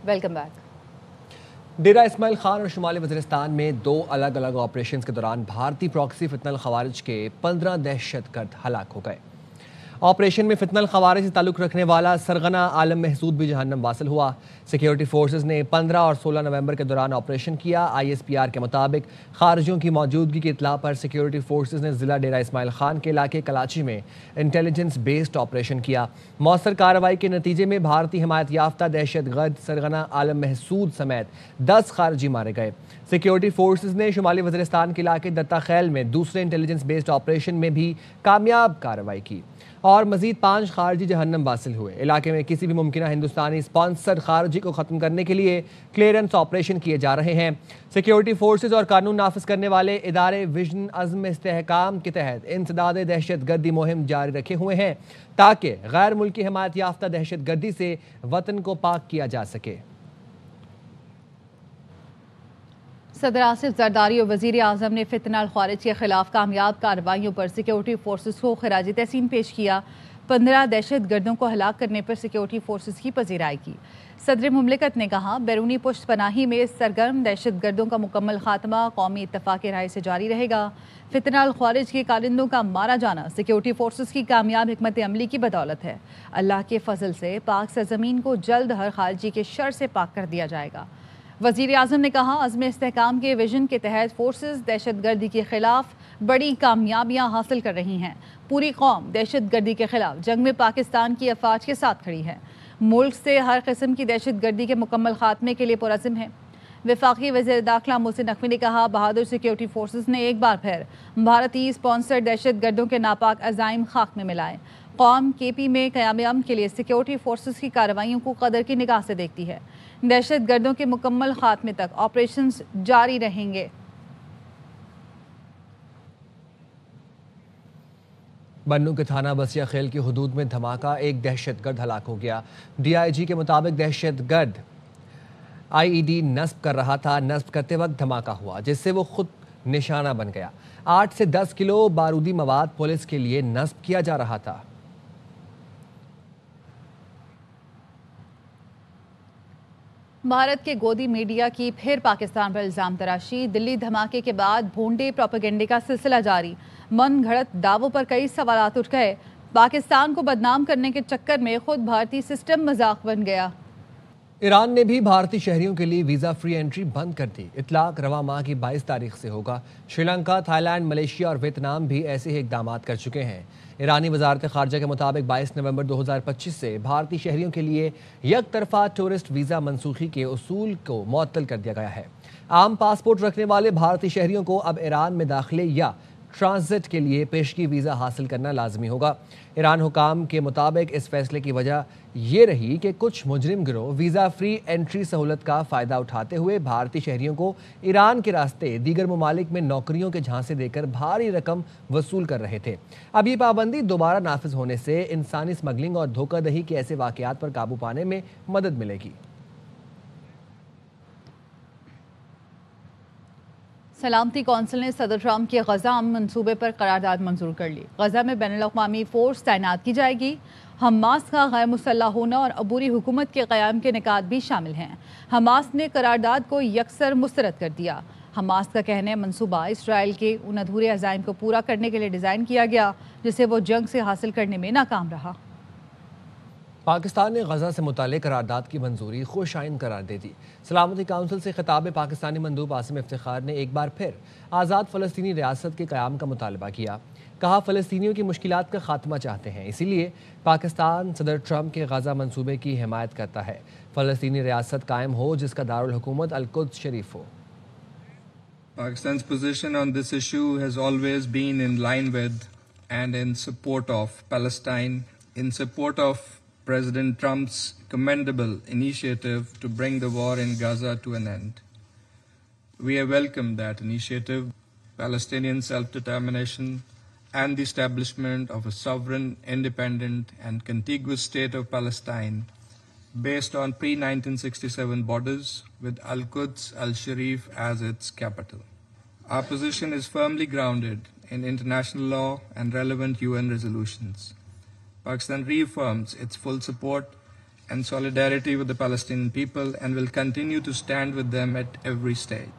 Welcome back. Dera Ismail Khan اور شمالی وزیرستان میں 2 الگ الگ آپریشنز کے دوران بھارتی پراکسی فتنہ الخوارج کے 15 دہشت گرد ہلاک ہو گئے۔ آپریشن میں فتنہ الخوارج سے تعلق رکھنے والا سرغنہ عالم محسود بھی جہنم واصل ہوا۔ سیکیورٹی فورسز نے 15 اور 16 نومبر کے دوران آپریشن کیا۔ ISPR کے مطابق خارجیوں کی موجودگی کی اطلاع پر سیکیورٹی فورسز نے ضلع ڈیرہ اسماعیل خان کے علاقے کلاچی میں انٹیلیجنس بیسڈ آپریشن کیا۔ مؤثر کارروائی کے نتیجے میں بھارتی حمایت یافتہ دہشت گرد سرغنہ عالم محسود سمیت 10 خارجی مارے گئے۔ سیکیورٹی فورسز نے شمالی وزیرستان کے علاقے دتا خیل میں دوسرے انٹیلیجنس بیسڈ آپریشن میں بھی کامیاب کارروائی کی اور مزید 5 خارجی جہنم واصل ہوئے۔ علاقے میں کسی بھی ممکنہ ہندوستانی سپانسرڈ خارجی کو ختم کرنے کے لیے کلیئرنس آپریشن کیے جا رہے ہیں۔ سیکیورٹی فورسز اور قانون نافذ کرنے والے ادارے وژن عزم استحکام کے تحت انسداد دہشت گردی مہم جاری رکھے ہوئے ہیں تاکہ غیر ملکی حمایت یافتہ دہشت گردی سے وطن کو پاک کیا جا سکے۔ صدر آصف زرداری اور وزیر اعظم نے فتنہ الخوارج کے خلاف کامیاب کارروائیوں پر سیکیورٹی فورسز کو خراج تحسین پیش کیا۔ 15 دہشت گردوں کو ہلاک کرنے پر سیکیورٹی فورسز کی پذیرائی کی۔ صدر مملکت نے کہا، بیرونی پشت پناہی میں سرگرم دہشت گردوں کا مکمل خاتمہ قومی اتفاق رائے سے جاری رہے گا۔ فتنہ الخوارج کے کارندوں کا مارا جانا سیکیورٹی فورسز کی کامیاب حکمت عملی کی بدولت ہے۔ اللہ کے فضل سے پاک سرزمین کو جلد ہر خارجی کے شر سے پاک کر دیا جائے گا۔ وزیر اعظم نے کہا، عزم استحکام کے ویژن کے تحت فورسز دہشت گردی کے خلاف بڑی کامیابیاں حاصل کر رہی ہیں۔ پوری قوم دہشت گردی کے خلاف جنگ میں پاکستان کی افواج کے ساتھ کھڑی ہے۔ ملک سے ہر قسم کی دہشت گردی کے مکمل خاتمے کے لیے پرعزم ہے۔ وفاقی وزیر داخلہ محسن نقوی نے کہا، بہادر سیکیورٹی فورسز نے ایک بار پھر بھارتی اسپانسرڈ دہشت گردوں کے ناپاک عزائم خاک میں ملائے۔ قوم KP میں قیام امن کے لیے سیکیورٹی فورسز کی کارروائیوں کو قدر کی نگاہ سے دیکھتی ہے۔ دہشت گردوں کے مکمل خاتمے تک آپریشنز جاری رہیں گے۔ بنوں کے تھانہ بسیا خیل کی حدود میں دھماکہ، ایک دہشت گرد ہلاک ہو گیا۔ DIG کے مطابق دہشت گرد IED نصب کر رہا تھا۔ نصب کرتے وقت دھماکہ ہوا جس سے وہ خود نشانہ بن گیا۔ 8 سے 10 کلو بارودی مواد پولیس کے لیے نصب کیا جا رہا تھا۔ بھارت کے گودی میڈیا کی پھر پاکستان پر الزام تراشی۔ دلی دھماکے کے بعد بھونڈے پروپیگنڈے کا سلسلہ جاری۔ من گھڑت دعووں پر کئی سوالات اٹھ گئے۔ پاکستان کو بدنام کرنے کے چکر میں خود بھارتی سسٹم مذاق بن گیا۔ ایران نے بھی بھارتی شہریوں کے لیے ویزا فری انٹری بند کر دی۔ اطلاق رواں ماہ کی 22 تاریخ سے ہوگا۔ Sri Lanka, Thai land, Malaysia اور ویتنام بھی ایسے ہی اقدامات کر چکے ہیں۔ ایرانی وزارت خارجہ کے مطابق 22 نومبر 2025 سے بھارتی شہریوں کے لیے یک طرفہ ٹورسٹ ویزا منسوخی کے اصول کو معطل کر دیا گیا ہے۔ عام پاسپورٹ رکھنے والے بھارتی شہریوں کو اب ایران میں داخلے یا ٹرانزٹ کے لیے پیشگی ویزا حاصل کرنا لازمی ہوگا۔ ایران حکام کے مطابق اس فیصلے کی وجہ یہ رہی کہ کچھ مجرم گروہ ویزا فری انٹری سہولت کا فائدہ اٹھاتے ہوئے بھارتی شہریوں کو ایران کے راستے دیگر ممالک میں نوکریوں کے جھانسے دے کر بھاری رقم وصول کر رہے تھے۔ اب یہ پابندی دوبارہ نافذ ہونے سے انسانی اسمگلنگ اور دھوکہ دہی کے ایسے واقعات پر قابو پانے میں مدد ملے گی۔ سلامتی کونسل نے صدر ٹرمپ کے غزہ امن منصوبے پر قرارداد منظور کر لی۔ غزہ میں بین الاقوامی فورس تعینات کی جائے گی۔ حماس کا غیر مسلح ہونا اور عبوری حکومت کے قیام کے نکات بھی شامل ہیں۔ حماس نے قرارداد کو یکسر مسترد کر دیا۔ حماس کا کہنا ہے منصوبہ اسرائیل کے ان ادھورے عزائم کو پورا کرنے کے لیے ڈیزائن کیا گیا جسے وہ جنگ سے حاصل کرنے میں ناکام رہا۔ پاکستان نے غزہ سے متعلق قرارداد کی منظوری خوش آئند قرار دے دی۔ سلامتی کونسل سے خطاب میں پاکستانی مندوب عاصم افتخار نے ایک بار پھر آزاد فلسطینی ریاست کے قیام کا مطالبہ کیا۔ کہا، فلسطینیوں کی مشکلات کا خاتمہ چاہتے ہیں، اسی لیے پاکستان صدر ٹرمپ کے غزہ منصوبے کی حمایت کرتا ہے۔ فلسطینی ریاست قائم ہو جس کا دارالحکومت القدس شریف ہو۔ Pakistan's position on this issue has always been in line with and in support of Palestine, in support of President Trump's commendable initiative to bring the war in Gaza to an end. We have welcomed that initiative, Palestinian self-determination, and the establishment of a sovereign, independent, and contiguous state of Palestine based on pre-1967 borders with Al-Quds Al-Sharif as its capital. Our position is firmly grounded in international law and relevant UN resolutions. Pakistan reaffirms its full support and solidarity with the Palestinian people and will continue to stand with them at every stage.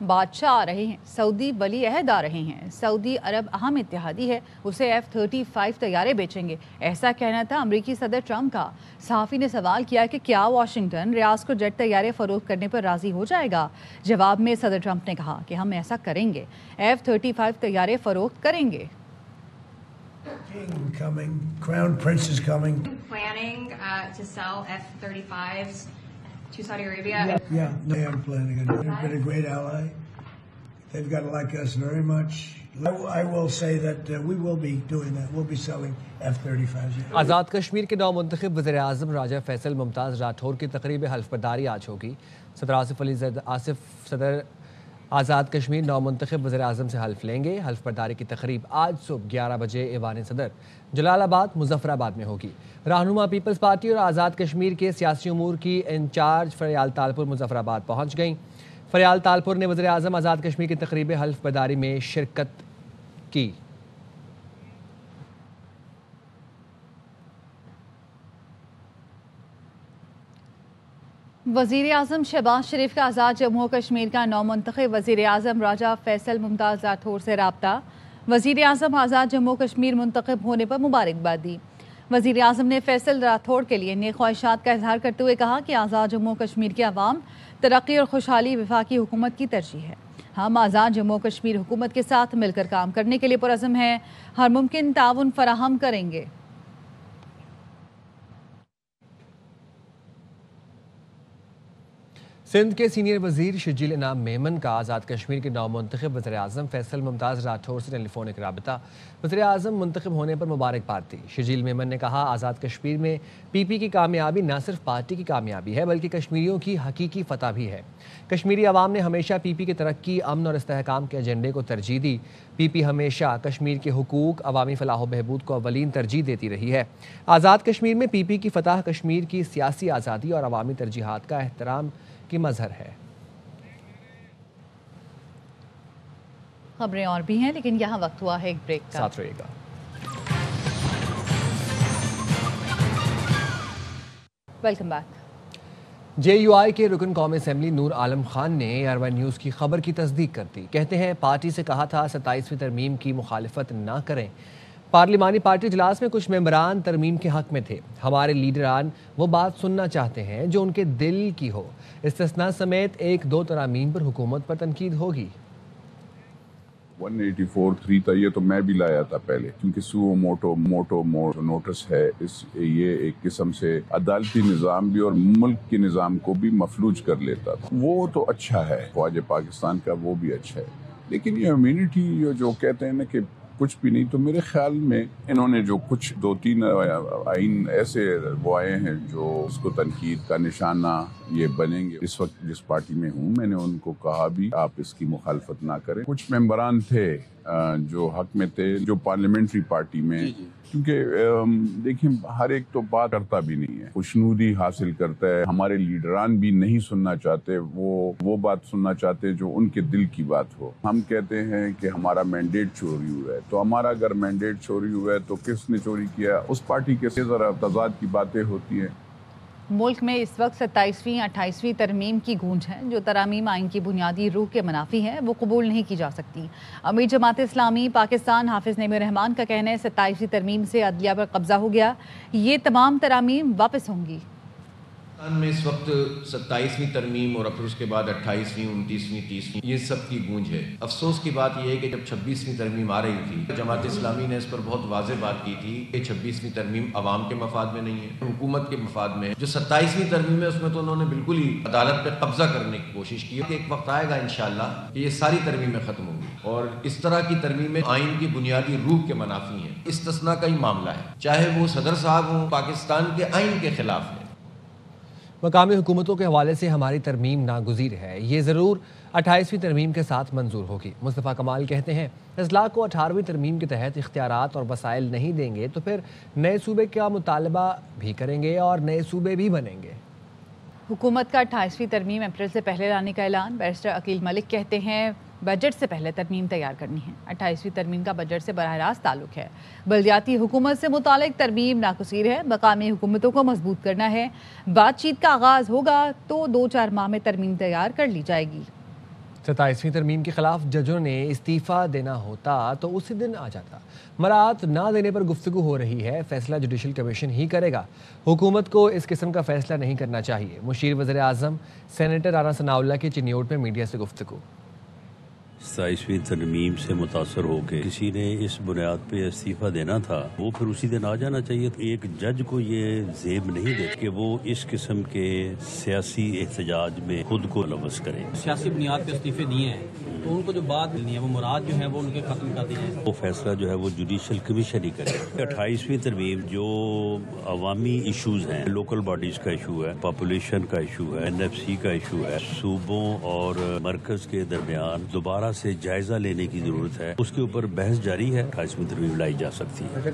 بادشاہ آ رہے ہیں، سعودی ولی عہد آ رہے ہیں، سعودی عرب اہم اتحادی ہے، اسے F-35 طیارے بیچیں گے، ایسا کہنا تھا امریکی صدر ٹرمپ کا۔ صحافی نے سوال کیا کہ کیا واشنگٹن ریاض کو جیٹ طیارے فروخت کرنے پر راضی ہو جائے گا؟ جواب میں صدر ٹرمپ نے کہا کہ ہم ایسا کریں گے، F-35 طیارے فروخت کریں گے۔ Crown Prince is coming. Planning to sell F-35s to Saudi Arabia? Yeah, they are planning on it. They've been a great ally. They've got to like us very much. I will say that we will be doing that. We'll be selling F-35s. Azad Kashmir کے نو منتخب وزیر اعظم راجہ فیصل ممتاز راٹھور کی تقریب حلف برداری آج ہوگی۔ صدر آصف علی صدر آزاد کشمیر نو منتخب وزیر اعظم سے حلف لیں گے۔ حلف برداری کی تقریب آج صبح 11 بجے ایوان صدر جلال آباد مظفر آباد میں ہوگی۔ رہنما پیپلز پارٹی اور آزاد کشمیر کے سیاسی امور کی انچارج فریال تالپور مظفر آباد پہنچ گئیں۔ فریال تالپور نے وزیر اعظم آزاد کشمیر کی تقریب حلف برداری میں شرکت کی۔ وزیر اعظم شہباز شریف کا آزاد جموں و کشمیر کا نو منتخب وزیر اعظم راجہ فیصل ممتاز راٹھور سے رابطہ۔ وزیر اعظم آزاد جموں و کشمیر منتخب ہونے پر مبارکباد دی۔ وزیر اعظم نے فیصل راٹھور کے لیے نیک خواہشات کا اظہار کرتے ہوئے کہا کہ آزاد جموں و کشمیر کے عوام ترقی اور خوشحالی وفاقی حکومت کی ترجیح ہے۔ ہم آزاد جموں و کشمیر حکومت کے ساتھ مل کر کام کرنے کے لیے پرعزم ہیں، ہر ممکن تعاون فراہم کریں گے۔ سندھ کے سینئر وزیر شجیل انعام میمن کا آزاد کشمیر کے نو منتخب وزیر اعظم فیصل ممتاز راٹھور سے ٹیلی فونک رابطہ۔ وزیر اعظم منتخب ہونے پر مبارکباد دی۔ شجیل میمن نے کہا آزاد کشمیر میں پی پی کی کامیابی نہ صرف پارٹی کی کامیابی ہے بلکہ کشمیریوں کی حقیقی فتح بھی ہے۔ کشمیری عوام نے ہمیشہ پی پی کی ترقی، امن اور استحکام کے ایجنڈے کو ترجیح دی۔ پی پی ہمیشہ کشمیر کے حقوق، عوامی فلاح و بہبود کو اولین ترجیح دیتی رہی ہے۔ آزاد کشمیر میں پی پی کی فتح کشمیر کی سیاسی آزادی اور عوامی ترجیحات کا احترام کی مظہر ہے۔ خبریں اور بھی ہیں لیکن یہاں وقت ہوا ہے ایک بریک کا۔ ساتھ رہیے گا۔ Welcome back. J U I کے رکن قومی اسمبلی نور عالم خان نے AR1 نیوز کی خبر کی تصدیق کر دی۔ کہتے ہیں پارٹی سے کہا تھا 27ویں ترمیم کی مخالفت نہ کریں۔ پارلیمانی پارٹی اجلاس میں کچھ ممبران ترمیم کے حق میں تھے۔ ہمارے لیڈران وہ بات سننا چاہتے ہیں جو ان کے دل کی ہو۔ استثناء سمیت 1-2 ترامیم پر حکومت پر تنقید ہوگی۔ 184(3) تھا، یہ تو میں بھی لایا تھا پہلے، کیونکہ سو موٹو نوٹس ہے، یہ ایک قسم سے عدالتی نظام بھی اور ملک کے نظام کو بھی مفلوج کر لیتا تھا۔ وہ تو اچھا ہے، فوج پاکستان کا وہ بھی اچھا ہے، لیکن یہ امیونٹی جو کہتے ہیں نا کہ کچھ بھی نہیں، تو میرے خیال میں انہوں نے جو کچھ 2-3 آئین ایسے وہ آئے ہیں جو اس کو تنقید کا نشانہ یہ بنیں گے۔ اس وقت جس پارٹی میں ہوں میں نے ان کو کہا بھی آپ اس کی مخالفت نہ کریں۔ کچھ ممبران تھے جو حق میں تھے، جو پارلیمنٹری پارٹی میں، کیونکہ دیکھیں ہر ایک تو بات کرتا بھی نہیں ہے، خوشنودی حاصل کرتا ہے۔ ہمارے لیڈران بھی نہیں سننا چاہتے، وہ بات سننا چاہتے جو ان کے دل کی بات ہو۔ ہم کہتے ہیں کہ ہمارا مینڈیٹ چوری ہوا ہے، تو ہمارا اگر مینڈیٹ چوری ہوا ہے تو کس نے چوری کیا؟ اس پارٹی کے ذرا تضاد کی باتیں ہوتی ہیں۔ ملک میں اس وقت 27ویں 28ویں ترمیم کی گونج ہے جو ترامیم آئین کی بنیادی روح کے منافی ہے، وہ قبول نہیں کی جا سکتی۔ امیر جماعت اسلامی پاکستان حافظ نعیم الرحمان کا کہنا ہے 27ویں ترمیم سے عدلیہ پر قبضہ ہو گیا، یہ تمام ترامیم واپس ہوں گی۔ پاکستان میں اس وقت 27ویں ترمیم اور پھر اس کے بعد 28ویں 29ویں 30ویں یہ سب کی گونج ہے۔ افسوس کی بات یہ ہے کہ جب 26ویں ترمیم آ رہی تھی جماعت اسلامی نے اس پر بہت واضح بات کی تھی کہ 26ویں ترمیم عوام کے مفاد میں نہیں ہے، حکومت کے مفاد میں ہے۔ جو 27ویں ترمیم ہے اس میں تو انہوں نے بالکل ہی عدالت پہ قبضہ کرنے کی کوشش کی ہے۔ ایک وقت آئے گا انشاءاللہ کہ یہ ساری ترمیمیں ختم ہوں گی اور اس طرح کی ترمیمیں آئین کی بنیادی روح کے منافی ہیں۔ استثناء کا ہی معاملہ ہے، چاہے وہ صدر صاحب ہوں، پاکستان کے آئین کے خلاف ہے۔ مقامی حکومتوں کے حوالے سے ہماری ترمیم ناگزیر ہے، یہ ضرور 28ویں ترمیم کے ساتھ منظور ہوگی۔ مصطفیٰ کمال کہتے ہیں اضلاع کو 18ویں ترمیم کے تحت اختیارات اور وسائل نہیں دیں گے تو پھر نئے صوبے کا مطالبہ بھی کریں گے اور نئے صوبے بھی بنیں گے۔ حکومت کا 28ویں ترمیم اپریل سے پہلے لانے کا اعلان۔ بیرسٹر عقیل ملک کہتے ہیں بجٹ سے پہلے ترمیم تیار کرنی ہے۔ 28ویں ترمیم کا بجٹ سے براہ راست تعلق ہے۔ بلدیاتی حکومت سے متعلق ترمیم ناگزیر ہے۔ مقامی حکومتوں کو مضبوط کرنا ہے۔ بات چیت کا آغاز ہوگا تو 2-4 ماہ میں ترمیم تیار کر لی جائے گی۔ 27ویں ترمیم کے خلاف ججوں نے استعفیٰ دینا ہوتا تو اسی دن آ جاتا۔ مراعات نہ دینے پر گفتگو ہو رہی ہے، فیصلہ جوڈیشل کمیشن ہی کرے گا۔ حکومت کو اس قسم کا فیصلہ نہیں کرنا چاہیے۔ مشیر وزیر اعظم سینیٹر رانا ثناءاللہ کی چنیوٹ میں میڈیا سے گفتگو۔ 27ویں ترمیم سے متاثر ہو کے کسی نے اس بنیاد پہ استعفیٰ دینا تھا، وہ پھر اسی دن آ جانا چاہیے۔ ایک جج کو یہ زیب نہیں دے کہ وہ اس قسم کے سیاسی احتجاج میں خود کو لفظ کرے۔ سیاسی بنیاد پہ استعفے دیے ہیں تو ان کو جو بات ملنی ہے وہ مراد جو ہے وہ ان کے ختم کر دی جائے۔ وہ فیصلہ جو ہے وہ جوڈیشل کمیشن ہی کرے۔ 28ویں ترمیم جو عوامی ایشوز ہیں، لوکل باڈیز کا ایشو ہے، پاپولیشن کا ایشو ہے، NFC کا ایشو ہے، صوبوں اور مرکز کے درمیان دوبارہ سے جائزہ لینے کی ضرورت ہے، اس کے اوپر بحث جاری ہے۔ 28ویں ترمیم لائی جا سکتی ہے۔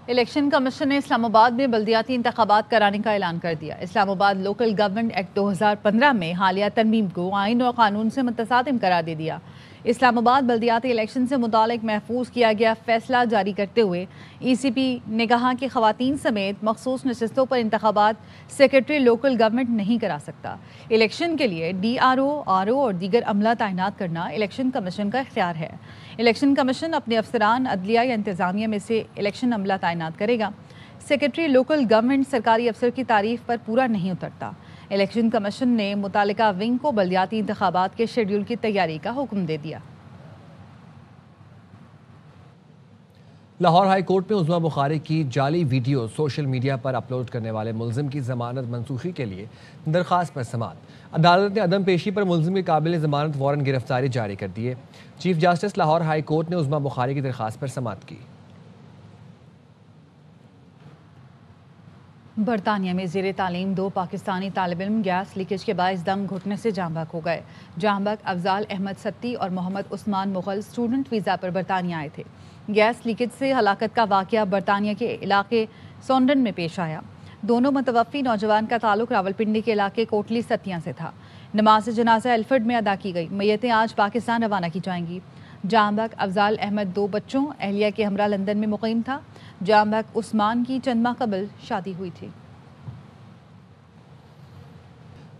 الیکشن کمیشن نے اسلام آباد میں بلدیاتی انتخابات کرانے کا اعلان کر دیا۔ اسلام آباد لوکل گورنمنٹ ایکٹ 2015 میں حالیہ ترمیم کو آئین اور قانون سے متصادم قرار دے دیا۔ اسلام آباد بلدیاتی الیکشن سے متعلق محفوظ کیا گیا فیصلہ جاری کرتے ہوئے ECP نے کہا کہ خواتین سمیت مخصوص نشستوں پر انتخابات سیکرٹری لوکل گورنمنٹ نہیں کرا سکتا۔ الیکشن کے لیے DRO، RO اور دیگر عملہ تعینات کرنا الیکشن کمیشن کا اختیار ہے۔ الیکشن کمیشن اپنے افسران عدلیہ یا انتظامیہ میں سے الیکشن عملہ تعینات کرے گا۔ سیکرٹری لوکل گورنمنٹ سرکاری افسر کی تعریف پر پورا نہیں اترتا۔ الیکشن کمیشن نے متعلقہ ونگ کو بلدیاتی انتخابات کے شیڈول کی تیاری کا حکم دے دیا۔ لاہور ہائی کورٹ میں عظمیٰ بخاری کی جعلی ویڈیو سوشل میڈیا پر اپلوڈ کرنے والے ملزم کی ضمانت منسوخی کے لیے درخواست پر سماعت۔ عدالت نے عدم پیشی پر ملزم کے قابل ضمانت وارنٹ گرفتاری جاری کر دیے۔ Chief justice Lahore high court نے عظمیٰ بخاری کی درخواست پر سماعت کی۔ برطانیہ میں زیر تعلیم 2 پاکستانی طالب علم گیس لیکیج کے باعث دم گھٹنے سے جاں بحق ہو گئے۔ جاں بحق افضال احمد ستی اور محمد عثمان مغل اسٹوڈنٹ ویزا پر برطانیہ آئے تھے۔ گیس لیکیج سے ہلاکت کا واقعہ برطانیہ کے علاقے سونڈن میں پیش آیا۔ دونوں متوفی نوجوان کا تعلق راولپنڈی کے علاقے کوٹلی ستیاں سے تھا۔ نماز جنازہ ایلفرڈ میں ادا کی گئی۔ میتیں آج پاکستان روانہ کی جائیں گی۔ جاں بحق افضال احمد 2 بچوں اہلیہ کے ہمراہ لندن میں مقیم تھا۔ جاں بحق عثمان کی چند ماہ قبل شادی ہوئی تھی۔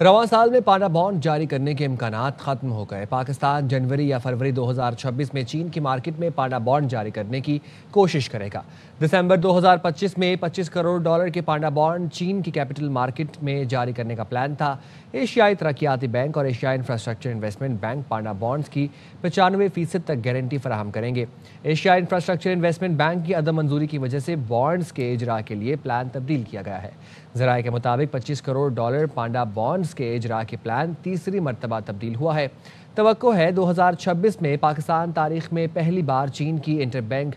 رواں سال میں پانڈا بانڈ جاری کرنے کے امکانات ختم ہو گئے۔ پاکستان جنوری یا فروری 2026 میں چین کی مارکیٹ میں پانڈا بانڈ جاری کرنے کی کوشش کرے گا۔ دسمبر 2025 میں $25 کروڑ کے پانڈا بانڈ چین کی کیپٹل مارکیٹ میں جاری کرنے کا پلان تھا۔ ایشیائی ترقیاتی بینک اور ایشیائی infrastructure investment bank panda bonds کی 95% تک گارنٹی فراہم کریں گے۔ ایشیائی انفراسٹرکچر انویسٹمنٹ بینک کی عدم منظوری کی وجہ سے بانڈز کے اجراء کے لیے پلان تبدیل کیا گیا ہے۔ ذرائع کے مطابق $25 کروڑ پانڈا بانڈز کے اجراء کے پلان تیسری مرتبہ تبدیل ہوا ہے۔ توقع ہے 2026 میں پاکستان تاریخ میں پہلی بار چین کی انٹر بینک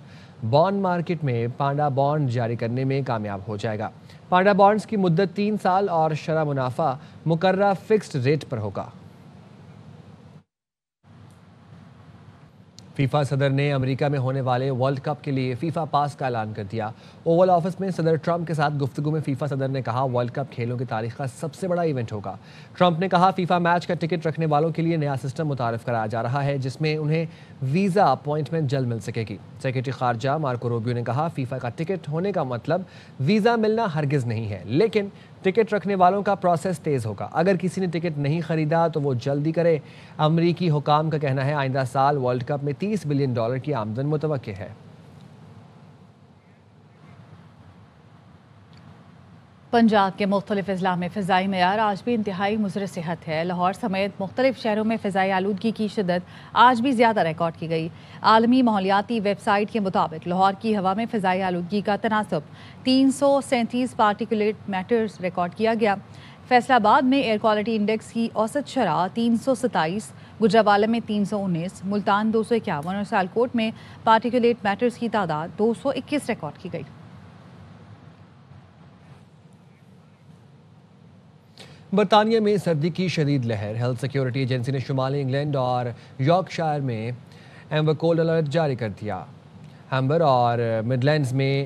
بانڈ مارکیٹ میں پانڈا بانڈ جاری کرنے میں کامیاب ہو جائے گا۔ پانڈا بانڈز کی مدت 3 سال اور شرح منافع مقررہ فکسڈ ریٹ پر ہوگا۔ فیفا صدر نے امریکہ میں ہونے والے ورلڈ کپ کے لیے فیفا پاس کا اعلان کر دیا۔ اوول آفس میں صدر ٹرمپ کے ساتھ گفتگو میں فیفا صدر نے کہا ورلڈ کپ کھیلوں کی تاریخ کا سب سے بڑا ایونٹ ہوگا۔ ٹرمپ نے کہا فیفا میچ کا ٹکٹ رکھنے والوں کے لیے نیا سسٹم متعارف کرایا جا رہا ہے جس میں انہیں ویزا اپوائنٹمنٹ جلد مل سکے گی۔ سیکرٹری خارجہ مارکو روبیو نے کہا فیفا کا ٹکٹ ہونے کا مطلب ویزا ملنا ہرگز نہیں ہے، لیکن ٹکٹ رکھنے والوں کا پروسیس تیز ہوگا۔ اگر کسی نے ٹکٹ نہیں خریدا تو وہ جلدی کرے۔ امریکی حکام کا کہنا ہے آئندہ سال ورلڈ کپ میں $30 بلین کی آمدن متوقع ہے۔ پنجاب کے مختلف اضلاع میں فضائی معیار آج بھی انتہائی مضر صحت ہے۔ لاہور سمیت مختلف شہروں میں فضائی آلودگی کی شدت آج بھی زیادہ ریکارڈ کی گئی۔ عالمی ماحولیاتی ویب سائٹ کے مطابق لاہور کی ہوا میں فضائی آلودگی کا تناسب 337 پارٹیکولیٹ میٹرز ریکارڈ کیا گیا۔ فیصل آباد میں ایئر کوالٹی انڈیکس کی اوسط شرح 327، گجرانوالہ میں 319، ملتان 251 اور سیالکوٹ میں پارٹیکولیٹ میٹرز کی تعداد 221 ریکارڈ کی گئی۔ برطانیہ میں سردی کی شدید لہر۔ ہیلتھ سیکیورٹی ایجنسی نے شمالی انگلینڈ اور یارکشائر میں ایمبر کولڈ الرٹ جاری کر دیا۔ ہیمبر اور مڈلینڈز میں